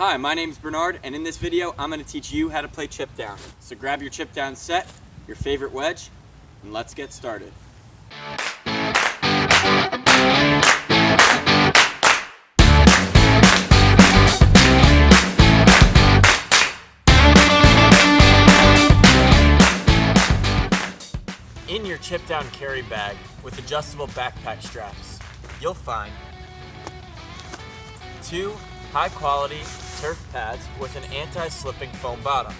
Hi, my name is Bernard, and in this video, I'm going to teach you how to play chip down. So grab your chip down set, your favorite wedge, and let's get started. In your chip down carry bag with adjustable backpack straps, you'll find 2 high-quality turf pads with an anti-slipping foam bottom,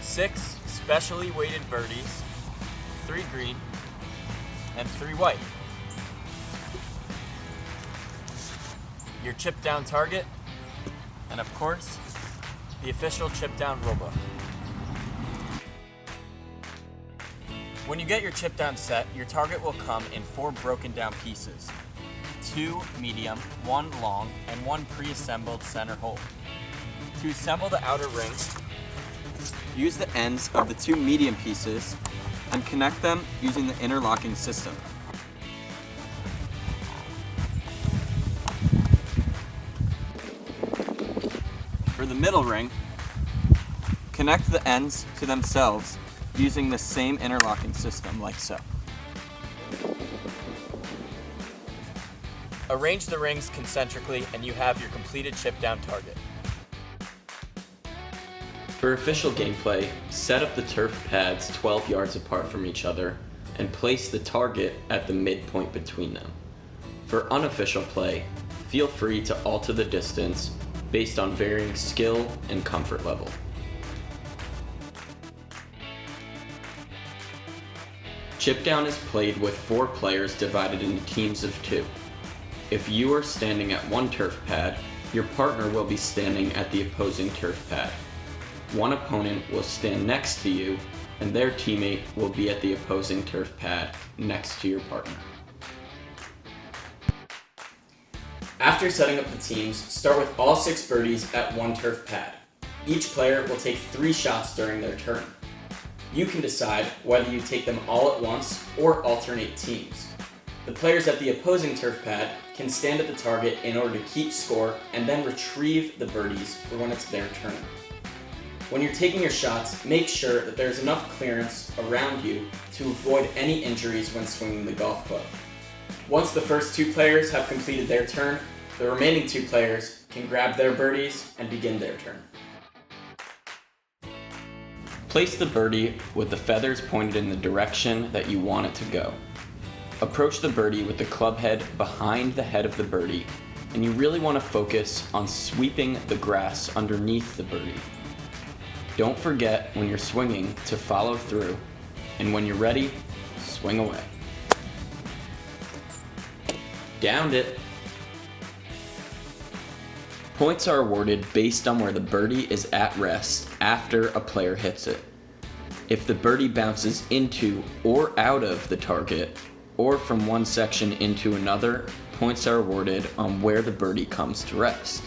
6 specially weighted birdies, 3 green and 3 white, your chip down target, and of course, the official chip down rulebook. When you get your chip down set, your target will come in 4 broken down pieces, 2 medium, 1 long, and 1 pre-assembled center hole. To assemble the outer ring, use the ends of the 2 medium pieces and connect them using the interlocking system. For the middle ring, connect the ends to themselves using the same interlocking system like so. Arrange the rings concentrically and you have your completed chip down target. For official gameplay, set up the turf pads 12 yards apart from each other and place the target at the midpoint between them. For unofficial play, feel free to alter the distance based on varying skill and comfort level. Chip down is played with 4 players divided into teams of 2. If you are standing at one turf pad, your partner will be standing at the opposing turf pad. One opponent will stand next to you, and their teammate will be at the opposing turf pad next to your partner. After setting up the teams, start with all 6 birdies at one turf pad. Each player will take 3 shots during their turn. You can decide whether you take them all at once or alternate teams. The players at the opposing turf pad can stand at the target in order to keep score and then retrieve the birdies for when it's their turn. When you're taking your shots, make sure that there's enough clearance around you to avoid any injuries when swinging the golf club. Once the first 2 players have completed their turn, the remaining 2 players can grab their birdies and begin their turn. Place the birdie with the feathers pointed in the direction that you want it to go. Approach the birdie with the club head behind the head of the birdie, and you really want to focus on sweeping the grass underneath the birdie. Don't forget when you're swinging to follow through, and when you're ready, swing away. Downed it. Points are awarded based on where the birdie is at rest after a player hits it. If the birdie bounces into or out of the target, or from one section into another, points are awarded on where the birdie comes to rest.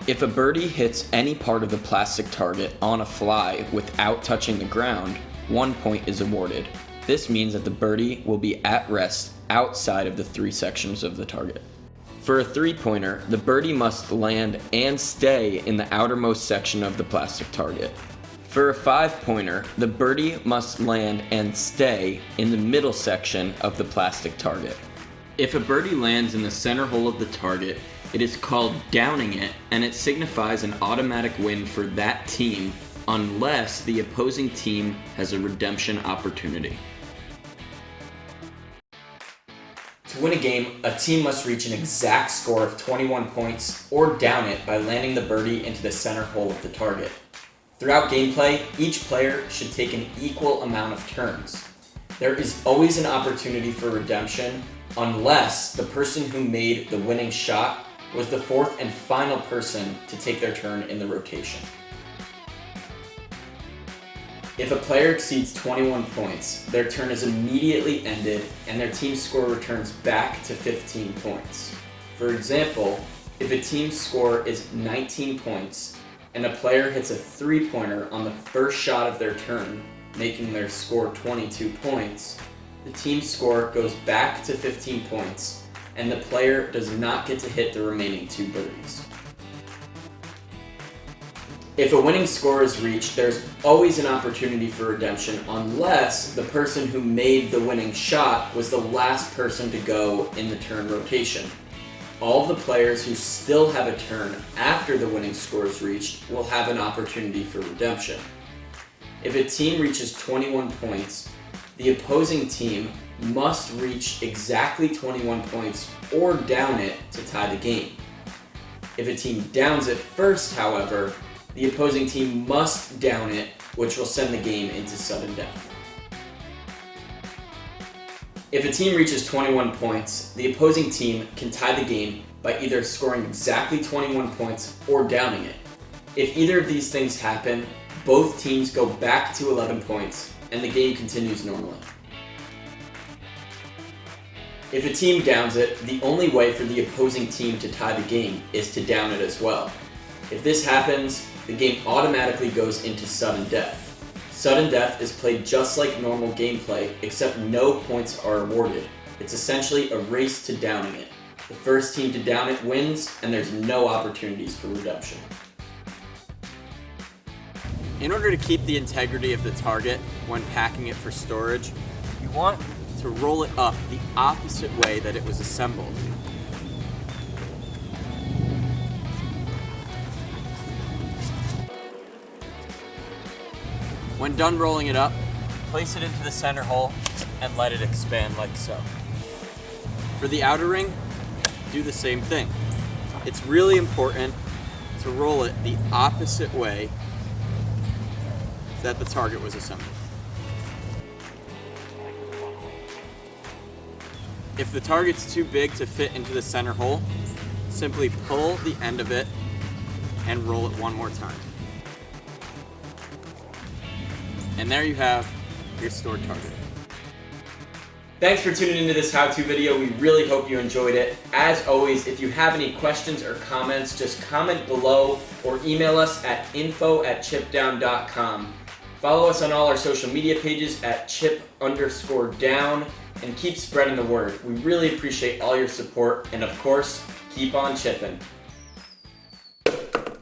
If a birdie hits any part of the plastic target on a fly without touching the ground, 1 point is awarded. This means that the birdie will be at rest outside of the 3 sections of the target. For a 3-pointer, the birdie must land and stay in the outermost section of the plastic target. For a 5-pointer, the birdie must land and stay in the middle section of the plastic target. If a birdie lands in the center hole of the target, it is called downing it, and it signifies an automatic win for that team unless the opposing team has a redemption opportunity. To win a game, a team must reach an exact score of 21 points or down it by landing the birdie into the center hole of the target. Throughout gameplay, each player should take an equal amount of turns. There is always an opportunity for redemption unless the person who made the winning shot was the 4th and final person to take their turn in the rotation. If a player exceeds 21 points, their turn is immediately ended and their team score returns back to 15 points. For example, if a team score is 19 points and a player hits a 3-pointer on the first shot of their turn, making their score 22 points, the team score goes back to 15 points and the player does not get to hit the remaining 2 birdies. If a winning score is reached, there's always an opportunity for redemption unless the person who made the winning shot was the last person to go in the turn rotation. All of the players who still have a turn after the winning score is reached will have an opportunity for redemption. If a team reaches 21 points, the opposing team must reach exactly 21 points or down it to tie the game. If a team downs it first, however, the opposing team must down it, which will send the game into sudden death. If a team reaches 21 points, the opposing team can tie the game by either scoring exactly 21 points or downing it. If either of these things happen, both teams go back to 11 points and the game continues normally. If a team downs it, the only way for the opposing team to tie the game is to down it as well. If this happens, the game automatically goes into sudden death. Sudden death is played just like normal gameplay, except no points are awarded. It's essentially a race to downing it. The first team to down it wins, and there's no opportunities for redemption. In order to keep the integrity of the target when packing it for storage, you want to roll it up the opposite way that it was assembled. When done rolling it up, place it into the center hole and let it expand like so. For the outer ring, do the same thing. It's really important to roll it the opposite way that the target was assembled. If the target's too big to fit into the center hole, simply pull the end of it and roll it one more time. And there you have your stored target. Thanks for tuning into this how-to video. We really hope you enjoyed it. As always, if you have any questions or comments, just comment below or email us at info@chipdown.com. Follow us on all our social media pages at chip_down and keep spreading the word. We really appreciate all your support, and of course, keep on chipping.